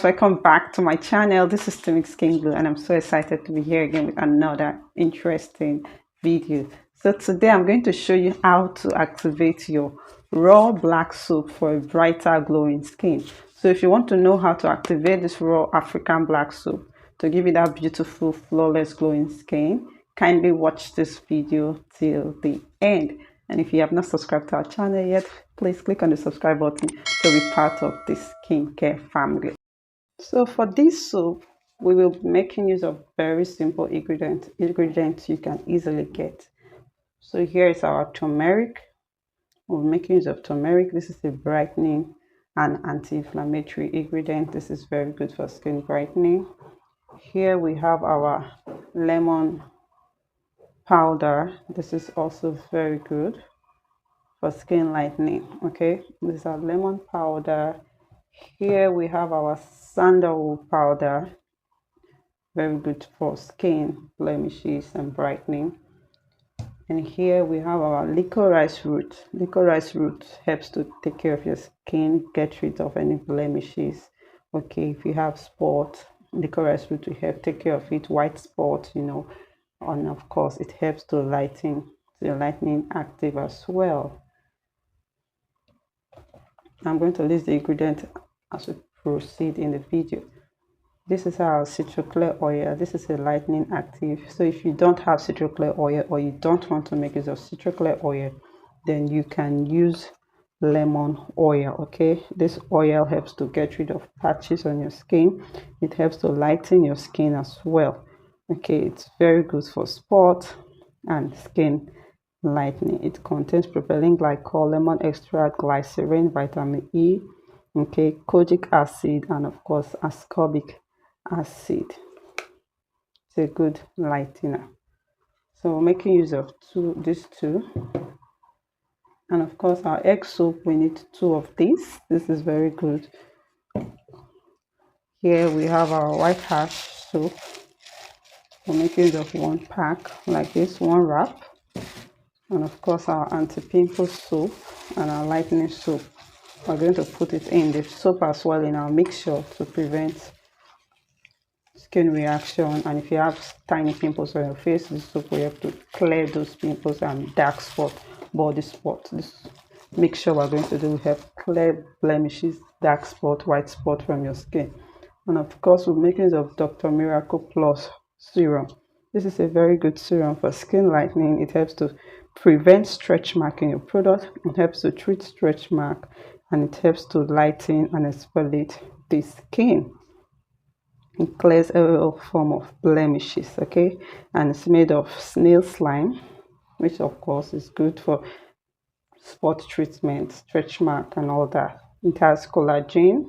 Welcome back to my channel. This is Timix Skin Glow, and I'm so excited to be here again with another interesting video. So today I'm going to show you how to activate your raw black soap for a brighter glowing skin. So if you want to know how to activate this raw African black soap to give you that beautiful flawless glowing skin, kindly watch this video till the end. And if you have not subscribed to our channel yet, please click on the subscribe button to be part of this skincare family. So for this soap, we will be making use of very simple ingredients you can easily get. So here is our turmeric. We'll be making use of turmeric. This is a brightening and anti-inflammatory ingredient. This is very good for skin brightening. Here we have our lemon powder. This is also very good for skin lightening. Okay, this is our lemon powder. Here we have our sandalwood powder, very good for skin blemishes and brightening. And here we have our licorice root. Licorice root helps to take care of your skin, get rid of any blemishes. Okay, if you have spots, licorice root will help take care of it, white spots, you know, and of course it helps to lighten the lightening active as well. I'm going to list the ingredient as we proceed in the video. This is our citroclear oil. This is a lightening active. So if you don't have citroclear oil or you don't want to make use of citroclear oil, then you can use lemon oil. Okay, this oil helps to get rid of patches on your skin. It helps to lighten your skin as well. Okay, it's very good for spots and skin lightening. It contains propylene glycol, lemon extract, glycerin, vitamin E, okay, kojic acid, and of course ascorbic acid. It's a good lightener. So we're making use of these two, and of course our egg soap, we need 2 of these. This is very good. Here we have our white hash soap. We're making use of 1 pack like this, 1 wrap. And of course our anti-pimple soap and our lightening soap. We're going to put it in the soap as well in our mixture to prevent skin reaction. And if you have tiny pimples on your face, this soap will help to clear those pimples and dark spot, body spot. This mixture we're going to do will help clear blemishes, dark spot, white spot from your skin. And of course we're making use of Dr. Miracle Plus serum. This is a very good serum for skin lightening. It helps to prevent stretch mark in your product. It helps to treat stretch mark, and it helps to lighten and exfoliate the skin. It clears every form of blemishes. Okay, and it's made of snail slime, which of course is good for spot treatment, stretch mark, and all that. It has collagen.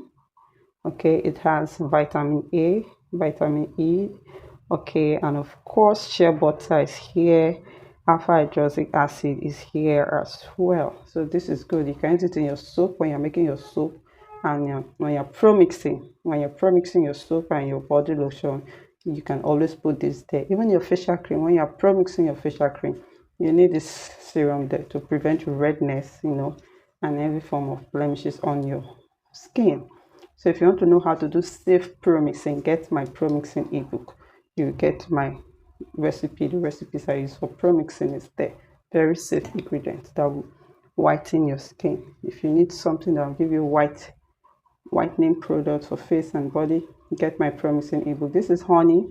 Okay, it has vitamin A, vitamin E. Okay, and of course shea butter is here, alpha hydroxy acid is here as well. So this is good. You can use it in your soap when you're making your soap, and when you're pro-mixing your soap and your body lotion, you can always put this there. Even your facial cream, when you're pro-mixing your facial cream, you need this serum there to prevent redness, you know, and every form of blemishes on your skin. So if you want to know how to do safe pro-mixing, get my pro-mixing ebook. You get my recipe. The recipes I use for pro-mixing is there. Very safe ingredients that will whiten your skin. If you need something that will give you whitening products for face and body, get my pro-mixing ebook. This is honey.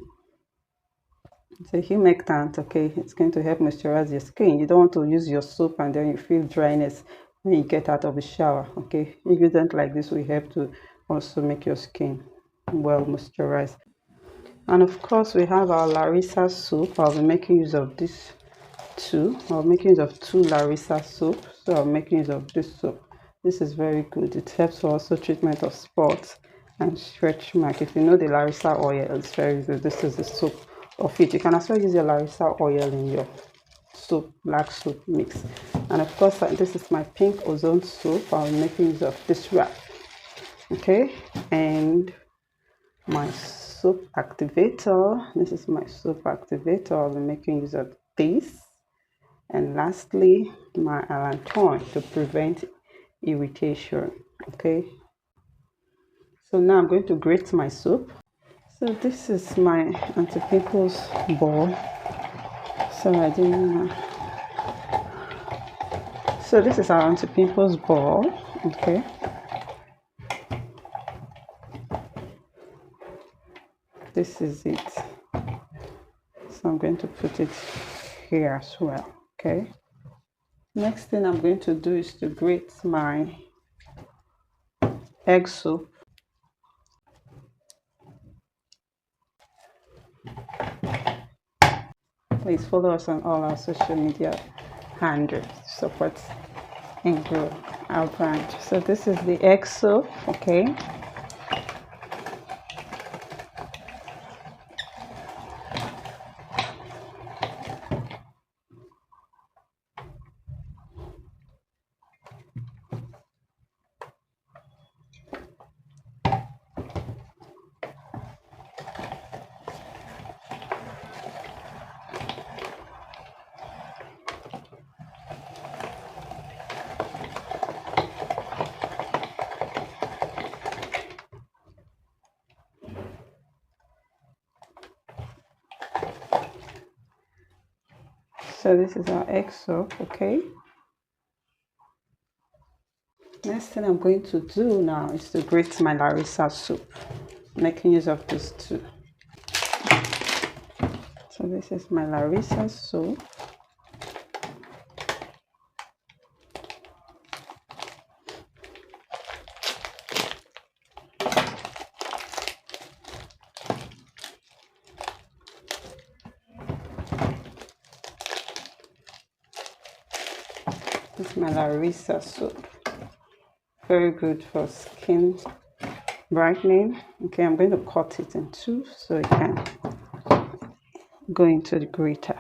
It's a humectant. Okay, it's going to help moisturize your skin. You don't want to use your soap and then you feel dryness when you get out of the shower. Okay, ingredient like this will help to also make your skin well moisturized. And of course we have our Larissa soap. I'll be making use of this too. I'll be making use of 2 Larissa soap. So I'm making use of this soap. This is very good. It helps for also treatment of spots and stretch mark. If you know the Larissa oil, it's very good. This is the soap of it. You can also use your Larissa oil in your soap, black soap mix. And of course this is my pink ozone soap. I'll be making use of this wrap. Okay, and my soap activator. This is my soap activator. I'll be making use of this. And lastly, my allantoin to prevent irritation. Okay, So now I'm going to grate my soap. So this is my anti-pimples ball. So I didn't. So this is our anti-pimples ball. Okay. This is it. So I'm going to put it here as well. Okay. Next thing I'm going to do is to grate my egg soap. Please follow us on all our social media handles to support and grow our brand. So this is the egg soap, okay. So this is our egg soap, okay. Next thing I'm going to do now is to grate my Larissa soup, making use of these two. So this is my Larissa soup. This is my Larissa soup. Very good for skin brightening. Okay, I'm going to cut it in two so it can go into the grater.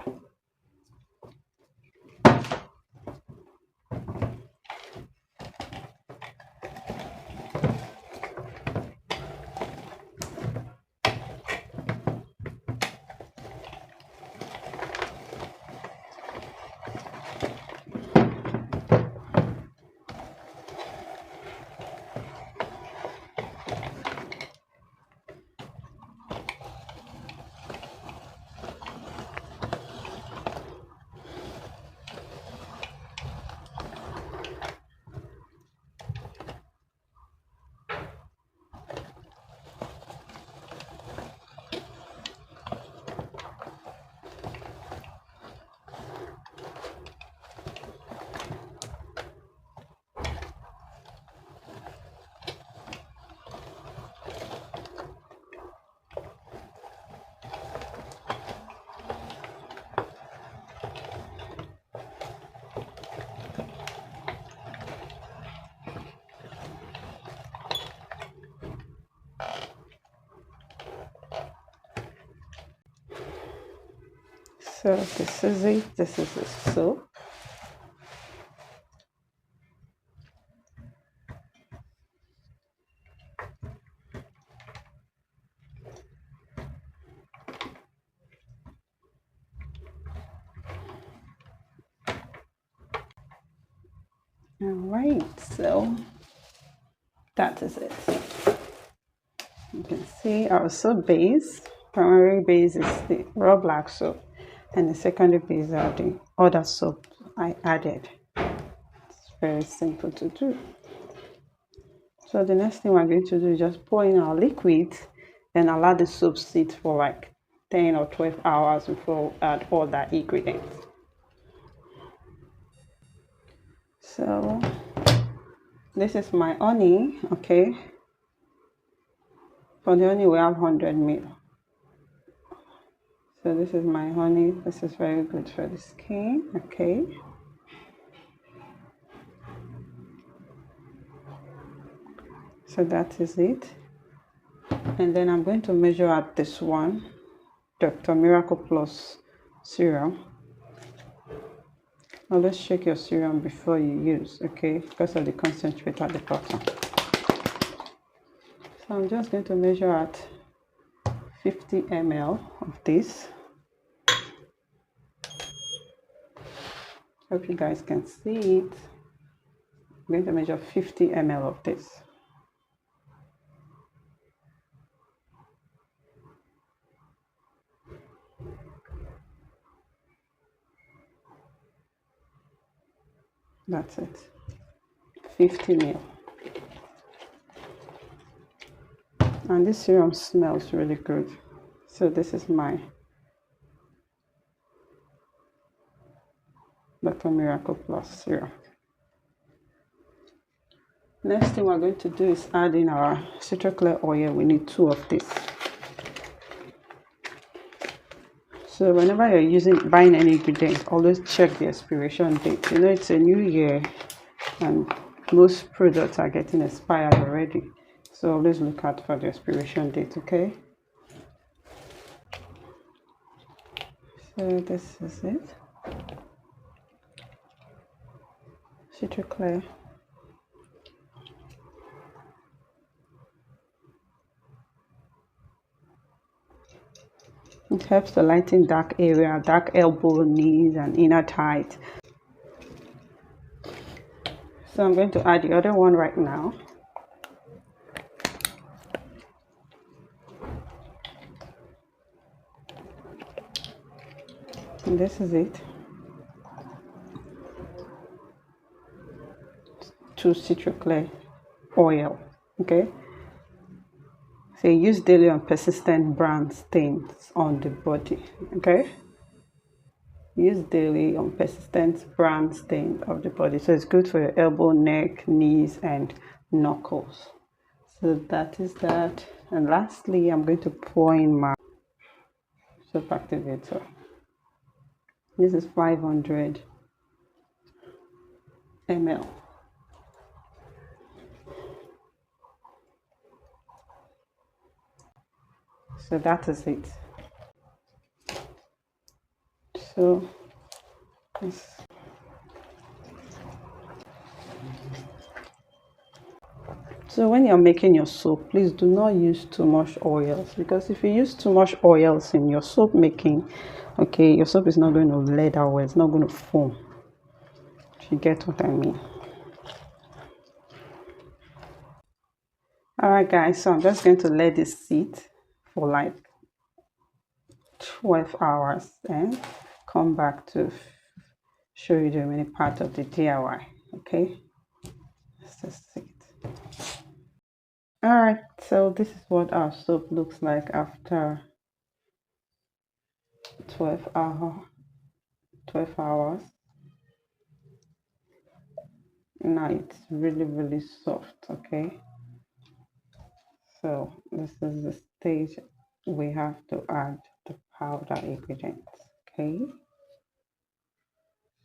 So this is it. This is the soap. All right, so that is it. You can see our soap base. Primary base is the raw black soap, and the secondary base are the other soap I added. It's very simple to do. So the next thing we're going to do is just pour in our liquid and allow the soap sit for like 10 or 12 hours before we add all that ingredients. So this is my honey, okay. For the honey we have 100 ml. So this is my honey. This is very good for the skin, okay. So that is it. And then I'm going to measure out this one, Dr. Miracle Plus serum. Always check your serum before you use, okay, because of the concentrate at the bottom. So I'm just going to measure out 50 ml of this. Hope you guys can see it. I'm going to measure 50 ml of this. That's it. 50 ml. And this serum smells really good. So this is my Dr. Miracle Plus serum. Next thing we're going to do is add in our citroclear oil. We need 2 of this. So whenever you're buying any ingredient, always check the expiration date. You know, it's a new year and most products are getting expired already. So always look out for the expiration date, okay? So this is it. Citroclear. It helps to lighten dark area, dark elbow, knees, and inner thighs. So I'm going to add the other one right now. And this is it. 2 citroclear oil, okay? So use daily on persistent brown stains on the body, okay? Use daily on persistent brown stain of the body. So it's good for your elbow, neck, knees, and knuckles. So that is that. And lastly, I'm going to pour in my soap activator. This is 500 ml. So that is it. So when you're making your soap, please do not use too much oils, because if you use too much oils in your soap making, okay, your soap is not going to lather well, it's not going to foam. If you get what I mean. Alright guys, so I'm just going to let this sit for like 12 hours and come back to show you the remaining part of the DIY. Okay, let's just see it. Alright, so this is what our soap looks like after 12 hours. Now it's really soft. Okay, so this is the stage we have to add the powder ingredients. Okay,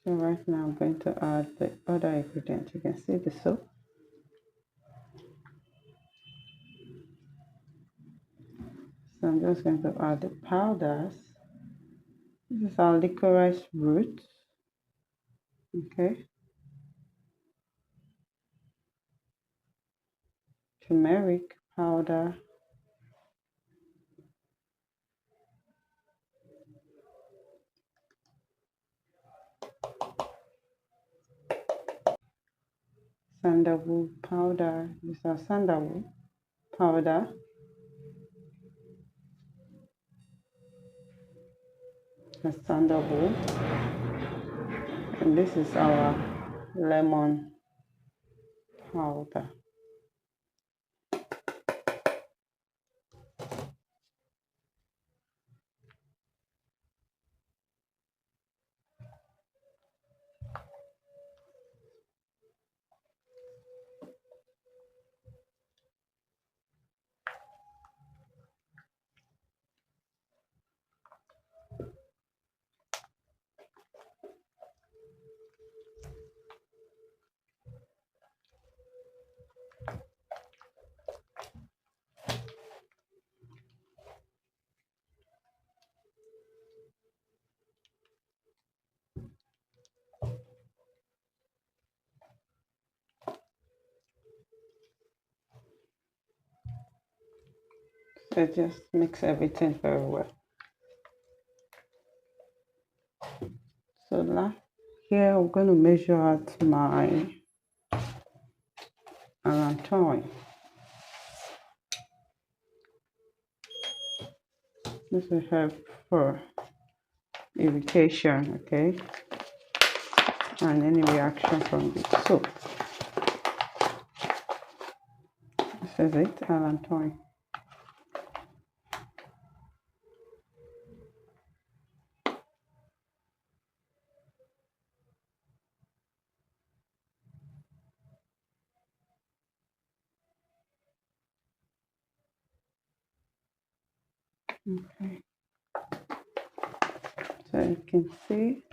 so right now I'm going to add the other ingredient. You can see the soap. So I'm just going to add the powders. This is our licorice root. Okay, turmeric powder, sandalwood powder. This is our sandalwood powder. The sandalwood, and this is our lemon powder. So just mix everything very well. So now here I'm going to measure out my allantoin. This will help for irritation. Okay, and any reaction from the soap. This is it, Alan Toy. Okay, so you can see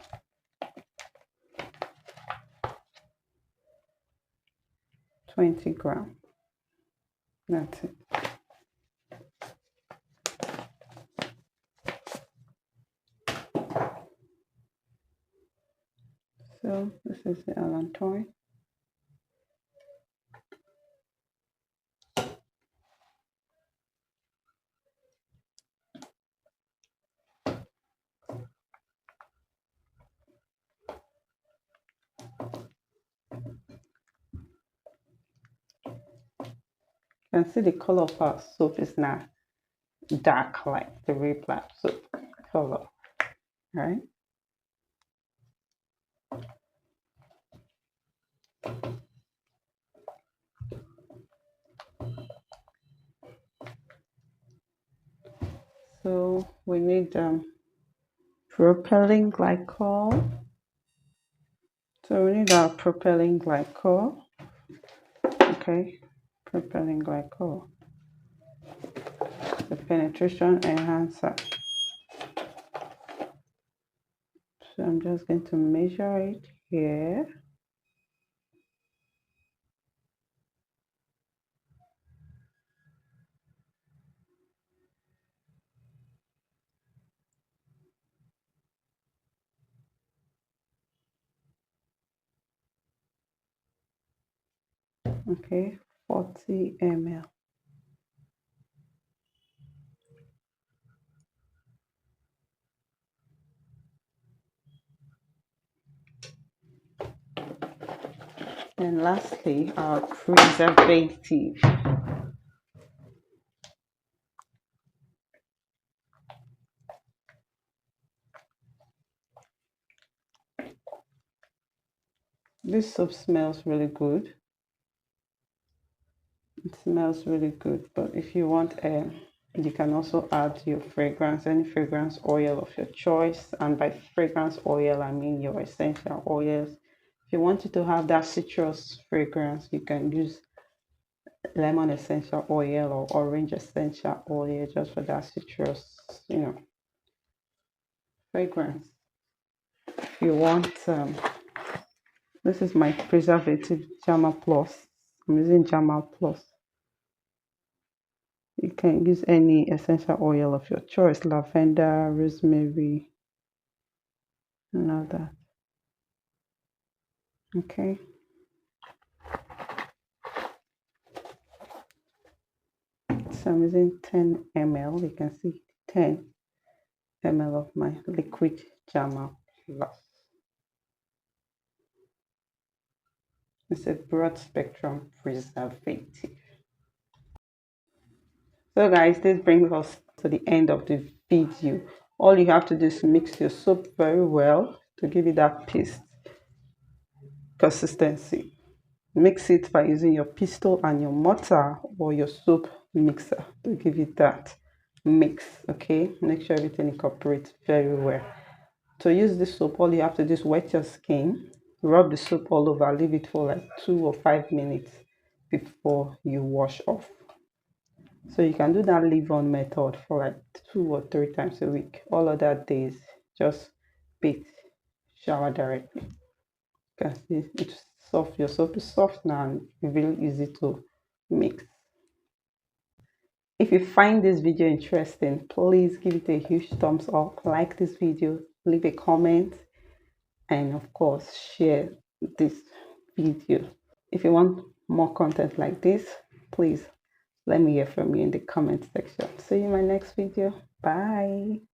20 grams. That's it. So this is the Alan Toy. You can see the color of our soap is not dark like the wrapup soap color, right? So we need propylene glycol. So we need our propylene glycol. Okay, propylene glycol, the penetration enhancer. So I'm just going to measure it here. Okay, 40 ml. And lastly, our preservative. This soap smells really good. It smells really good, but if you want you can also add your fragrance, any fragrance oil of your choice. And by fragrance oil, I mean your essential oils. If you want it to have that citrus fragrance, you can use lemon essential oil or orange essential oil just for that citrus, fragrance. If you want, this is my preservative Jama Plus. I'm using Jama Plus. You can use any essential oil of your choice, lavender, rosemary, and all that. Okay. So I'm using 10 ml. You can see 10 ml of my liquid Jama Plus. It's a broad spectrum preservative. So guys, this brings us to the end of the video. All you have to do is mix your soap very well to give it that paste consistency. Mix it by using your pistol and your mortar or your soap mixer to give it that mix. Okay, make sure everything incorporates very well. To use this soap, all you have to do is wet your skin, rub the soap all over, leave it for like 2 or 5 minutes before you wash off. So you can do that leave on method for like 2 or 3 times a week. All other days, just bathe, shower directly. You can see it's soft. Your soap is soft now and really easy to mix. If you find this video interesting, please give it a huge thumbs up, like this video, leave a comment, and of course share this video. If you want more content like this, please let me hear from you in the comment section. See you in my next video. Bye.